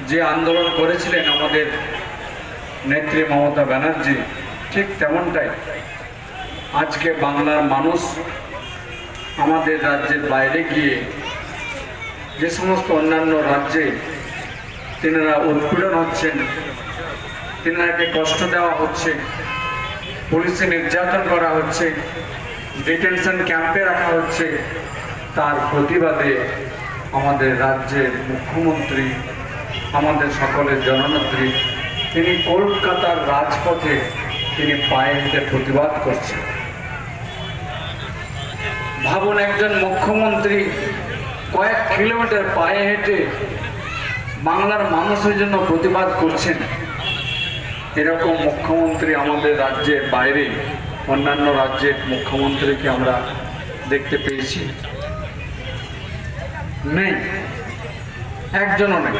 যে আন্দোলন করেছিলেন আমাদের নেত্রী মমতা ব্যানার্জি, ঠিক তেমনটাই আজকে বাংলার মানুষ আমাদের রাজ্যের বাইরে গিয়ে যে সমস্ত অন্যান্য রাজ্যে তেনারা উৎপীড়ন হচ্ছেন, তেনারাকে কষ্ট দেওয়া হচ্ছে, পুলিশে নির্যাতন করা হচ্ছে, ডিটেনশন ক্যাম্পে রাখা হচ্ছে, তার প্রতিবাদে আমাদের রাজ্যের মুখ্যমন্ত্রী, আমাদের সকলের জননেত্রী, তিনি কলকাতার রাজপথে তিনি পায়ে হেঁটে প্রতিবাদ করছেন। ভাবুন, একজন মুখ্যমন্ত্রী কয়েক কিলোমিটার পায়ে হেঁটে বাংলার মানুষের জন্য প্রতিবাদ করছেন। এরকম মুখ্যমন্ত্রী আমাদের রাজ্যের বাইরে অন্যান্য রাজ্যের মুখ্যমন্ত্রীকে আমরা দেখতে পেয়েছি? নেই, একজনও নেই।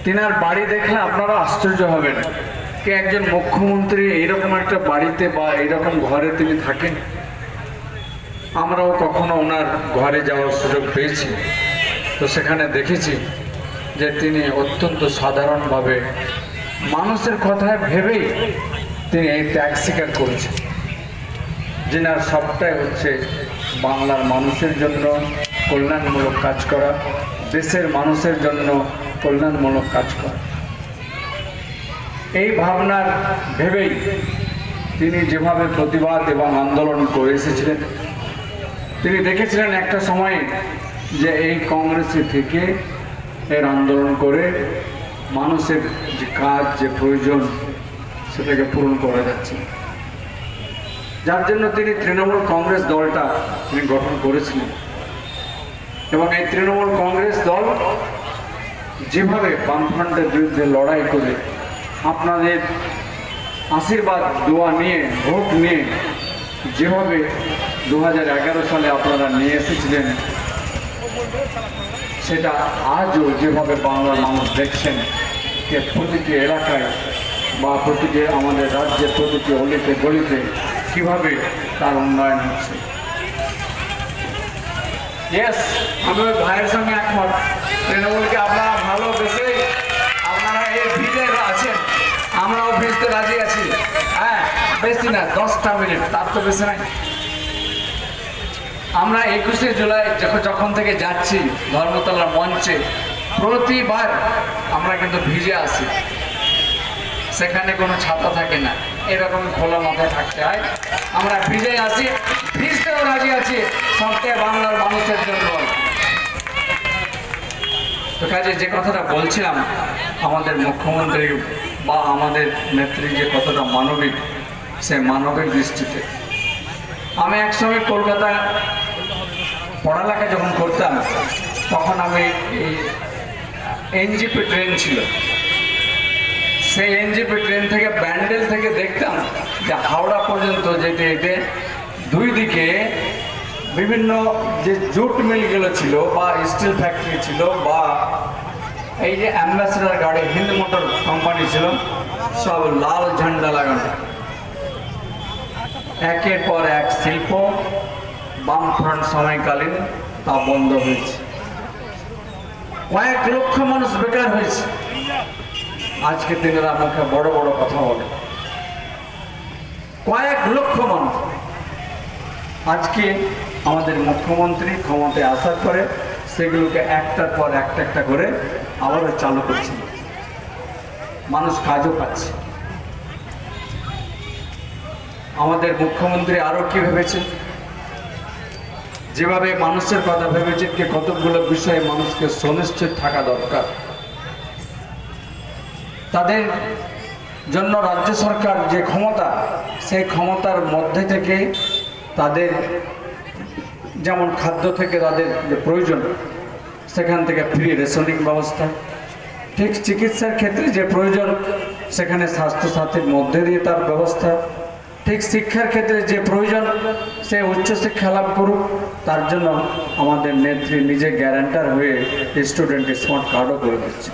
তিনার বাড়ি দেখলে আপনারা আশ্চর্য হবেন, কে একজন মুখ্যমন্ত্রী এইরকম একটা বাড়িতে বা এইরকম ঘরে তিনি থাকেন? আমরাও কখনো ওনার ঘরে যাওয়ার সুযোগ পেয়েছি, তো সেখানে দেখেছি যে তিনি অত্যন্ত সাধারণভাবে মানুষের কথায় ভেবেই তিনি এই ত্যাগ স্বীকার করেছেন। যেনার সবটাই হচ্ছে বাংলার মানুষের জন্য কল্যাণমূলক কাজ করা, দেশের মানুষের জন্য কল্যাণমূলক কাজ করা। এই ভাবনার ভেবেই তিনি যেভাবে প্রতিবাদ এবং আন্দোলন করে এসেছিলেন, তিনি দেখেছিলেন একটা সময়ে যে এই কংগ্রেসে থেকে এর আন্দোলন করে মানুষের যে কাজ, যে প্রয়োজন, সেটাকে পূরণ করা যাচ্ছে, যার জন্য তিনি তৃণমূল কংগ্রেস দলটা তিনি গঠন করেছিলেন। এবং এই তৃণমূল কংগ্রেস দল যেভাবে বামফ্রন্টের বিরুদ্ধে লড়াই করে আপনাদের আশীর্বাদ দোয়া নিয়ে, ভোট নিয়ে যেভাবে 2011 সালে আপনারা নিয়ে এসেছিলেন, সেটা আজও যেভাবে বাংলার মানুষ দেখছেন যে প্রতিটি এলাকায় বা প্রতিটি আমাদের রাজ্যের প্রতিটি অলিতে গলিতে কীভাবে তার উন্নয়ন হচ্ছে। ইয়েস, আমি ওই ভাইয়ের সঙ্গে একমত। তৃণমূলকে আপনারা ভালোবেসে আপনারা এই ভিড়ে আছেন, আমরাও ভিজতে রাজি আছি। হ্যাঁ, বেশি না, 10টা মিনিট, তার তো বেশি নাই। আমরা 21শে জুলাই যখন থেকে যাচ্ছি ধর্মতলার মঞ্চে, প্রতিবার আমরা কিন্তু ভিজে আসি। সেখানে কোনো ছাতা থাকে না, এরকম খোলা মাথায় থাকতে হয়। আমরা ভিজে আসি, ভিজতেও রাজি আছি, সবটাই বাংলার মানুষের জন্য। তো কাজে যে কথাটা বলছিলাম, আমাদের মুখ্যমন্ত্রী বা আমাদের নেত্রী যে কতটা মানবিক, সে মানবিক দৃষ্টিতে আমি একসময় কলকাতা পড়ালেখা যখন করতাম, তখন আমি এই এনজিপি ট্রেন ছিল, সেই এনজিপি ট্রেন থেকে ব্যান্ডেল থেকে দেখতাম যে হাওড়া পর্যন্ত যেতে যেতে দুই দিকে বিভিন্ন যে জুট মিলগুলো ছিল বা স্টিল ফ্যাক্টরি ছিল বা এই যে অ্যাম্বাসেডার গাড়ি, হিন্দ মোটর কোম্পানি ছিল, সব লাল ঝান্ডা লাগানো। একের পর এক শিল্প বামফ্রন্ট সময়কালীন তা বন্ধ হয়েছে, কয়েক লক্ষ মানুষ বেকার হয়েছে। আজকে তিনারা মুখে বড় বড় কথা বলে, কয়েক লক্ষ মানুষ। আজকে আমাদের মুখ্যমন্ত্রী ক্ষমতায় আসার পরে সেগুলোকে একটার পর একটা করে আবারও চালু করছে, মানুষ কাজও পাচ্ছে। আমাদের মুখ্যমন্ত্রী আরো কি ভেবেছেন, যেভাবে মানুষের কথা ভেবেছেন যে কতগুলো বিষয়ে মানুষকে সুনিশ্চিত থাকা দরকার, তাদের জন্য রাজ্য সরকার যে ক্ষমতা, সেই ক্ষমতার মধ্যে থেকে তাদের যেমন খাদ্য থেকে তাদের যে প্রয়োজন, সেখান থেকে ফ্রি রেশনিং ব্যবস্থা, ঠিক চিকিৎসার ক্ষেত্রে যে প্রয়োজন সেখানে স্বাস্থ্যসাথীর মধ্যে দিয়ে তার ব্যবস্থা, ঠিক শিক্ষার ক্ষেত্রে যে প্রয়োজন সে উচ্চশিক্ষা লাভ করুক, তার জন্য আমাদের নেত্রী নিজে গ্যারান্টার হয়ে স্টুডেন্ট স্মার্ট কার্ডও করে দিচ্ছে।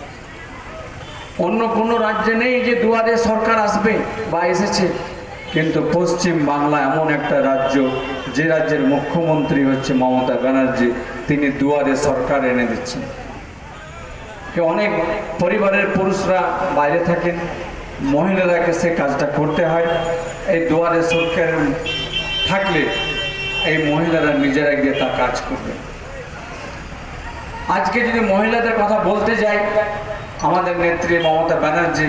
অন্য কোনো রাজ্যে নেই যে দুয়ারে সরকার আসবে বা এসেছে, কিন্তু পশ্চিম বাংলা এমন একটা রাজ্য, যে রাজ্যের মুখ্যমন্ত্রী হচ্ছে মমতা ব্যানার্জি, তিনি দুয়ারে সরকার এনে দিচ্ছেন। অনেক পরিবারের পুরুষরা বাইরে থাকেন, মহিলাদেরকে সে কাজটা করতে হয়। এই দুয়ারে সরকার থাকলে এই মহিলারা নিজেরা গিয়ে তার কাজ করবে। আজকে যদি মহিলাদের কথা বলতে যাই, আমাদের নেত্রী মমতা ব্যানার্জি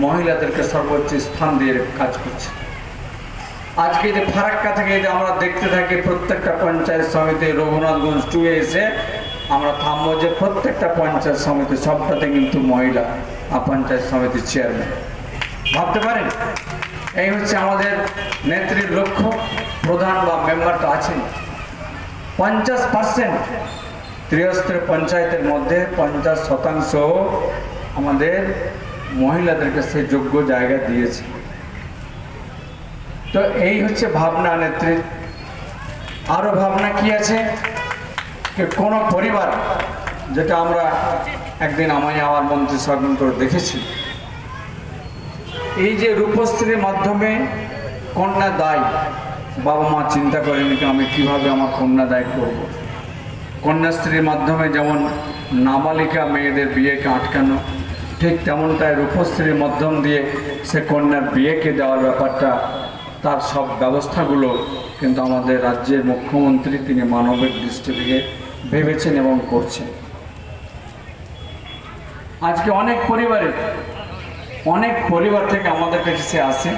মহিলাদেরকে সর্বোচ্চ স্থান দিয়ে কাজ করছে। আজকে যে ফারাক্কা থেকে যদি আমরা দেখতে থাকি, প্রত্যেকটা পঞ্চায়েত সমিতি রঘুনাথগঞ্জ 2 এসে আমরা থামবো যে প্রত্যেকটা পঞ্চায়েত সমিতি সবটাতে কিন্তু মহিলা পঞ্চায়েত সমিতির চেয়ারম্যান। ভাবতে পারেন, এই হচ্ছে আমাদের নেত্রীর লক্ষ্য। প্রধান বা মেম্বার তো আছেন, 50% 73 পঞ্চায়েতের মধ্যে 50% আমাদের মহিলাদেরকে সে যোগ্য জায়গা দিয়েছে। তো এই হচ্ছে ভাবনা নেত্রীর। আরো ভাবনা কি আছে, কোনো পরিবার, যেটা আমরা একদিন আমার মন্ত্রী স্বর্ণ করে দেখেছি, এই যে রূপশ্রীর মাধ্যমে কন্যা দায়, বাবা মা চিন্তা করেনি আমি কিভাবে আমার কন্যা দায় করব। কন্যাশ্রীর মাধ্যমে যেমন নাবালিকা মেয়েদের বিয়েকে আটকানো, ঠিক তেমনটাই রূপশ্রীর মাধ্যম দিয়ে সে কন্যার বিয়েকে দেওয়ার ব্যাপারটা, তার সব ব্যবস্থাগুলো কিন্তু আমাদের রাজ্যের মুখ্যমন্ত্রী তিনি মানবিক দৃষ্টি থেকে ভেবেছেন এবং করছেন। আজকে অনেক পরিবার থেকে আমাদের কাছে সে আসে,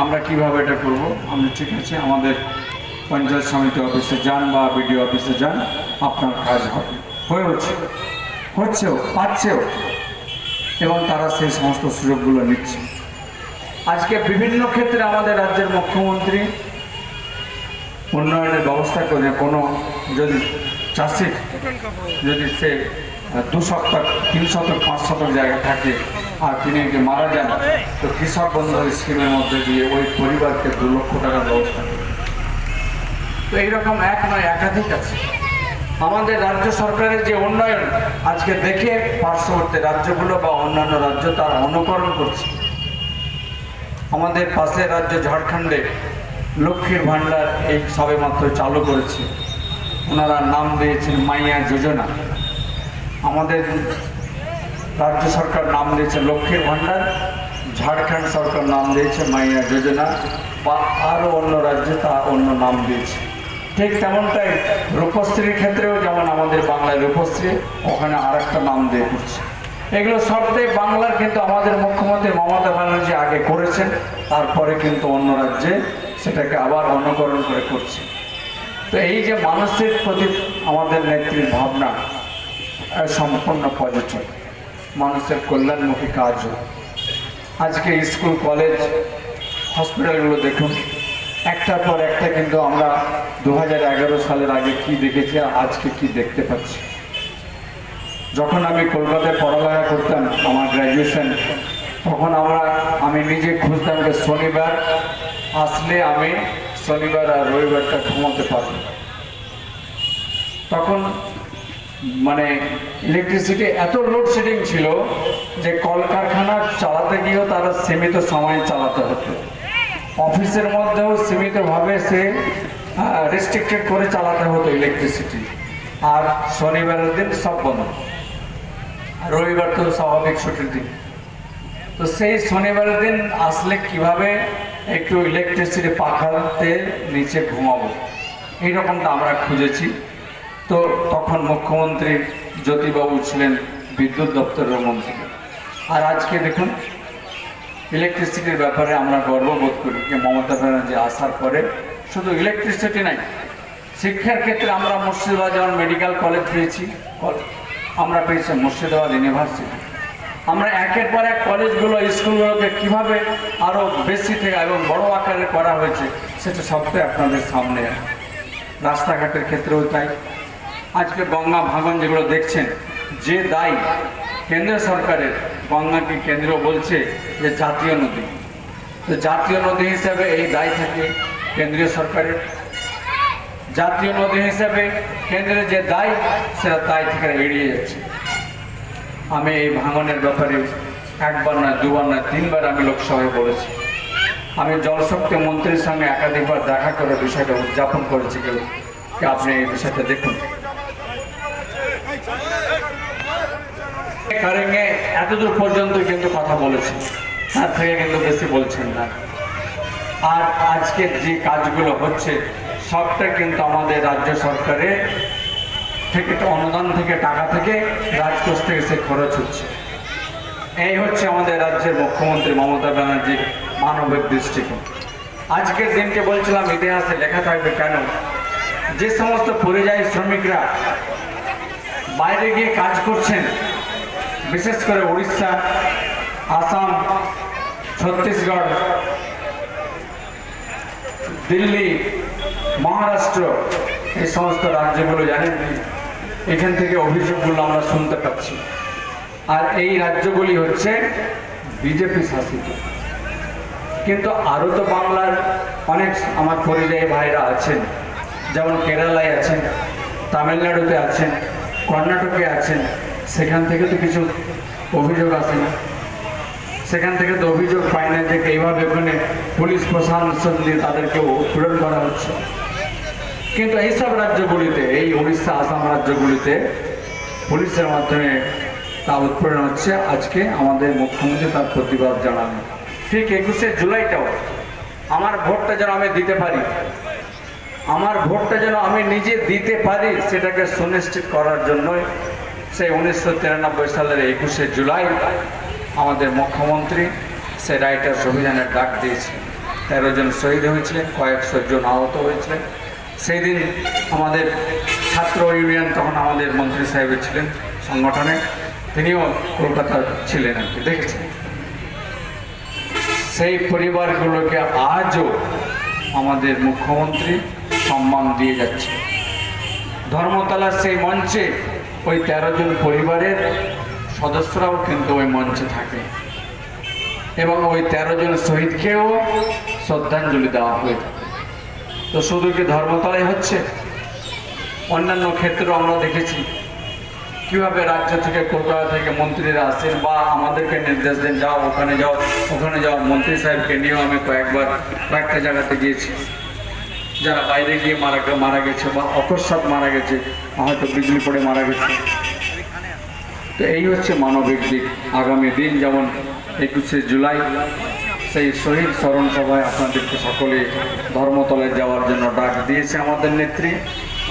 আমরা কিভাবে এটা করব। আমরা ঠিক আছে, আমাদের পঞ্চায়েত সমিতি অফিসে যান বা বিডিও অফিসে যান, আপনার কাজ হবে, হচ্ছেও, পাচ্ছেও, এবং তারা সেই সমস্ত সুযোগগুলো নিচ্ছে। আজকে বিভিন্ন ক্ষেত্রে আমাদের রাজ্যের মুখ্যমন্ত্রী উন্নয়নের ব্যবস্থা করে, কোনো যদি চাষির যদি সে 2 শতক 3 শতক 5 শতক জায়গা থাকে আর তিনি মারা যান, তো কৃষক বন্ধু স্কিমের মধ্যে দিয়ে ওই পরিবারকে 2 লক্ষ টাকার ব্যবস্থা করে। তো এইরকম এক নয়, একাধিক আছে। আমাদের রাজ্য সরকারের যে উন্নয়ন আজকে দেখে পার্শ্ববর্তী রাজ্যগুলো বা অন্যান্য রাজ্য তার অনুকরণ করছে। আমাদের পাশের রাজ্য ঝাড়খণ্ডে লক্ষ্মীর ভাণ্ডার এই সবে মাত্র চালু করেছে, ওনারা নাম দিয়েছেন মাইয়া যোজনা। আমাদের রাজ্য সরকার নাম দিয়েছে লক্ষ্মীর ভাণ্ডার, ঝাড়খণ্ড সরকার নাম দিয়েছে মাইয়া যোজনা, বা আরও অন্য রাজ্যে তা অন্য নাম দিয়েছে। ঠিক তেমনটাই রূপশ্রীর ক্ষেত্রেও যেমন আমাদের বাংলায় রূপশ্রী, ওখানে আরেকটা নাম দিয়ে করছে। এগুলো সবটাই বাংলার, কিন্তু আমাদের মুখ্যমন্ত্রী মমতা ব্যানার্জি আগে করেছেন, তারপরে কিন্তু অন্য রাজ্যে সেটাকে আবার অনুকরণ করে করছে। তো এই যে মানুষের প্রতি আমাদের নেত্রীর ভাবনা সম্পূর্ণ পজিটিভ, মানুষের কল্যাণমুখী কাজ। আজকে স্কুল, কলেজ, হসপিটালগুলো দেখুন, একটার পর একটা, কিন্তু আমরা 2011 সালের আগে কি দেখেছি আর আজকে কি দেখতে পাচ্ছি। যখন আমি কলকাতায় পড়ালেখা করতাম, আমার গ্র্যাজুয়েশন, তখন আমি নিজে খুঁজতাম যে শনিবার আসলে আমি শনিবার আর রবিবারটা ঘুমাতে পারব। তখন মানে ইলেকট্রিসিটি এত লোডশেডিং ছিল যে কলকারখানা চালাতে গিয়েও তারা সীমিত সময় চালাতে হতো, অফিসের মধ্যেও সীমিতভাবে সে রেস্ট্রিক্টেড করে চালাতে হতো ইলেকট্রিসিটি। আর শনিবারের দিন সব বন্ধ, রবিবার তো স্বাভাবিক ছুটির দিন। তো সেই শনিবারের দিন আসলে কিভাবে একটু ইলেকট্রিসিটি পাখাতে নিচে ঘুমাবো, এইরকমটা আমরা খুঁজেছি। তো তখন মুখ্যমন্ত্রী জ্যোতিবাবু ছিলেন বিদ্যুৎ দপ্তরের মন্ত্রী। আর আজকে দেখুন, ইলেকট্রিসিটির ব্যাপারে আমরা গর্ববোধ করি যে মমতা ব্যানার্জি আসার পরে শুধু ইলেকট্রিসিটি নাই, শিক্ষার ক্ষেত্রে আমরা মুর্শিদাবাদ যেমন মেডিকেল কলেজ পেয়েছি, আমরা পেয়েছি মুর্শিদাবাদ ইউনিভার্সিটি। আমরা একের পর এক কলেজগুলো, স্কুলগুলোকে কীভাবে আরও বেশি থেকে এবং বড় আকারে করা হয়েছে সেটা সবটাই আপনাদের সামনে। রাস্তাঘাটের ক্ষেত্রেও তাই। আজকে গঙ্গা ভাঙন যেগুলো দেখছেন, যে দায় কেন্দ্র সরকারের, গঙ্গাকে কেন্দ্র বলছে যে জাতীয় নদী, তো জাতীয় নদী হিসাবে এই দায় থাকে কেন্দ্রীয় সরকারের। জাতীয় নদী হিসাবে কেন্দ্রের যে দায়, সেটা দায় থেকে এড়িয়ে যাচ্ছে। আমি এই ভাঙনের ব্যাপারে একবার না, দুবার না, 3বার আমি লোকসভায় বলেছি। আমি জলশক্তি মন্ত্রীর সঙ্গে একাধিকবার দেখা করে বিষয়টা উদযাপন করেছি। আপনি এই বিষয়টা দেখুন। করেঙ্গে এতদূর পর্যন্ত কিন্তু কথা বলেছেন, তার থেকে কিন্তু বেশি বলছেন না। আর আজকে যে কাজগুলো হচ্ছে সবটা কিন্তু আমাদের রাজ্য সরকারের থেকে অনুদান থেকে টাকা থেকে রাজকোষ থেকে সে খরচ হচ্ছে। এই হচ্ছে আমাদের রাজ্যের মুখ্যমন্ত্রী মমতা ব্যানার্জির মানবিক দৃষ্টিকোণ। আজকের দিনকে বলছিলাম ইতিহাসে লেখা থাকবে কেন, যে সমস্ত পরিযায়ী শ্রমিকরা বাইরে গিয়ে কাজ করছেন, বিশেষ করে উড়িষ্যা, আসাম, ছত্তিশগড়, দিল্লি, মহারাষ্ট্র, এই সমস্ত রাজ্যগুলো জানেন, এখান থেকে অভিযোগগুলো আমরা শুনতে পাচ্ছি। আর এই রাজ্যগুলি হচ্ছে বিজেপি শাসিত। কিন্তু আরও তো বাংলার অনেক আমার পরিযায়ী ভাইরা আছেন, যেমন কেরালায় আছেন, তামিলনাড়ুতে আছেন, কর্ণাটকে আছেন, সেখান থেকে তো কিছু অভিযোগ আসে না। সেখান থেকে তো অভিযোগ পায় না যে এইভাবে ওখানে পুলিশ প্রশাসন দিয়ে তাদেরকে উৎপীড়ন করা হচ্ছে। কিন্তু এইসব রাজ্যগুলিতে, এই উড়িষ্যা, আসাম রাজ্যগুলিতে পুলিশের মাধ্যমে তা উৎপীড়ন হচ্ছে। আজকে আমাদের মুখ্যমন্ত্রী তার প্রতিবাদ জানানো। ঠিক 21শে জুলাইটাও আমার ভোটটা যেন আমি দিতে পারি, আমার ভোটটা যেন আমি নিজে দিতে পারি, সেটাকে সুনিশ্চিত করার জন্যই সেই 1993 সালের 21শে জুলাই আমাদের মুখ্যমন্ত্রী সে রাইটার্স অভিযানের ডাক দিয়েছিলেন। 13 জন শহীদ হয়েছিলেন, কয়েকশো জন আহত হয়েছিলেন। সেই দিন আমাদের ছাত্র ইউনিয়ন, তখন আমাদের মন্ত্রী সাহেব ছিলেন সংগঠনে, তিনিও কলকাতা ছিলেন, আর কি দেখেছেন। সেই পরিবারগুলোকে আজও আমাদের মুখ্যমন্ত্রী সম্মান দিয়ে যাচ্ছে। ধর্মতলার সেই মঞ্চে ওই 13 জন পরিবারের সদস্যরাও কিন্তু ওই মঞ্চে থাকে এবং ওই 13 জন শহীদকেও শ্রদ্ধাঞ্জলি দেওয়া হয়ে থাকে। তো শুধু কি ধর্মতলায় হচ্ছে, অন্যান্য ক্ষেত্রেও আমরা দেখেছি কীভাবে রাজ্য থেকে, কলকাতা থেকে মন্ত্রীরা আসেন বা আমাদেরকে নির্দেশ দেন, যাও ওখানে যাও, ওখানে যাও। মন্ত্রী সাহেবকে নিয়েও আমি কয়েকটা জায়গাতে গিয়েছি, যারা বাইরে গিয়ে মারা গেছে বা অকস্মাৎ মারা গেছে, হয়তো বিজলি পড়ে মারা গেছে। তো এই হচ্ছে মানবিক দিক। আগামী দিন যেমন 21শে জুলাই সেই শহীদ স্মরণ সভায় আপনাদেরকে সকলে ধর্মতলায় যাওয়ার জন্য ডাক দিয়েছে আমাদের নেত্রী।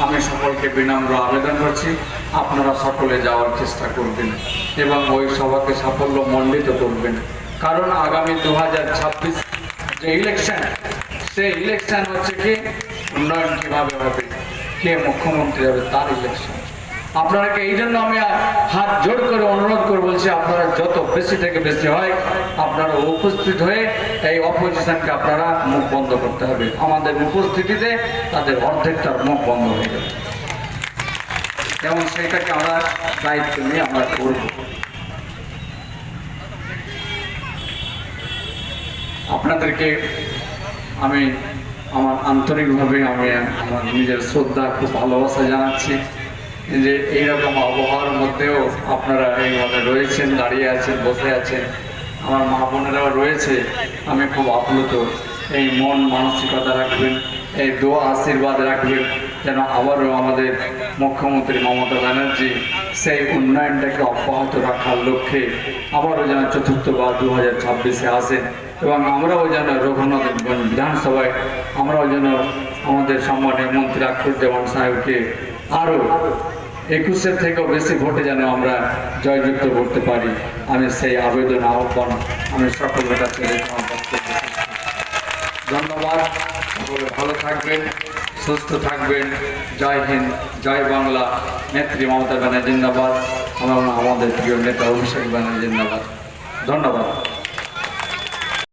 আমি সকলকে বিনম্র আবেদন করছি, আপনারা সকলে যাওয়ার চেষ্টা করবেন এবং ওই সভাকে সাফল্য মণ্ডিত করবেন। কারণ আগামী 2026 যে ইলেকশন, সেই ইলেকশন হচ্ছে কি উন্নয়ন কীভাবে হবে, কে মুখ্যমন্ত্রী হবে, তার ইলেকশন। আপনারাকে এই জন্য আমি হাত জোড় করে অনুরোধ করে বলছি, আপনারা যত বেশি থেকে বেশি হয় আপনারা উপস্থিত হয়ে এই অপোজিশনকে আপনারা মুখ বন্ধ করতে হবে। আমাদের উপস্থিতিতে তাদের অর্ধেকটার মুখ বন্ধ হয়ে যাবে এবং সেইটাকে আমরা দায়িত্ব নিয়ে আমরা করব। আপনাদেরকে আমি আমার আন্তরিকভাবে আমি আমার নিজের শ্রদ্ধা, খুব ভালোবাসা জানাচ্ছি যে এইরকম আবহাওয়ার মধ্যেও আপনারা এইভাবে রয়েছেন, দাঁড়িয়ে আছেন, বসে আছেন, আমার মা বোনেরাও রয়েছে। আমি খুব আপ্লুত। এই মন মানসিকতা রাখবেন, এই দোয়া আশীর্বাদ রাখবেন যেন আবারও আমাদের মুখ্যমন্ত্রী মমতা ব্যানার্জি সেই উন্নয়নটাকে অব্যাহত রাখার লক্ষ্যে আবারও যেন চতুর্থবার 2026-এ আসেন এবং আমরাও যেন রঘুনাথগঞ্জ বিধানসভায় আমরাও যেন আমাদের সম্মানীয় মন্ত্রী আখরুজ্জামান সাহেবকে আরও 21-এর থেকেও বেশি ভোটে যেন আমরা জয়যুক্ত করতে পারি। আমি সেই আবেদন, আহ্বান আমি সকলের কাছে ধন্যবাদ। সকলে ভালো থাকবেন, সুস্থ থাকবেন। জয় হিন্দ, জয় বাংলা। নেত্রী মমতা ব্যানার্জি জিন্দাবাদ এবং আমাদের প্রিয় নেতা অভিষেক ব্যানার্জি জিন্দাবাদ। ধন্যবাদ।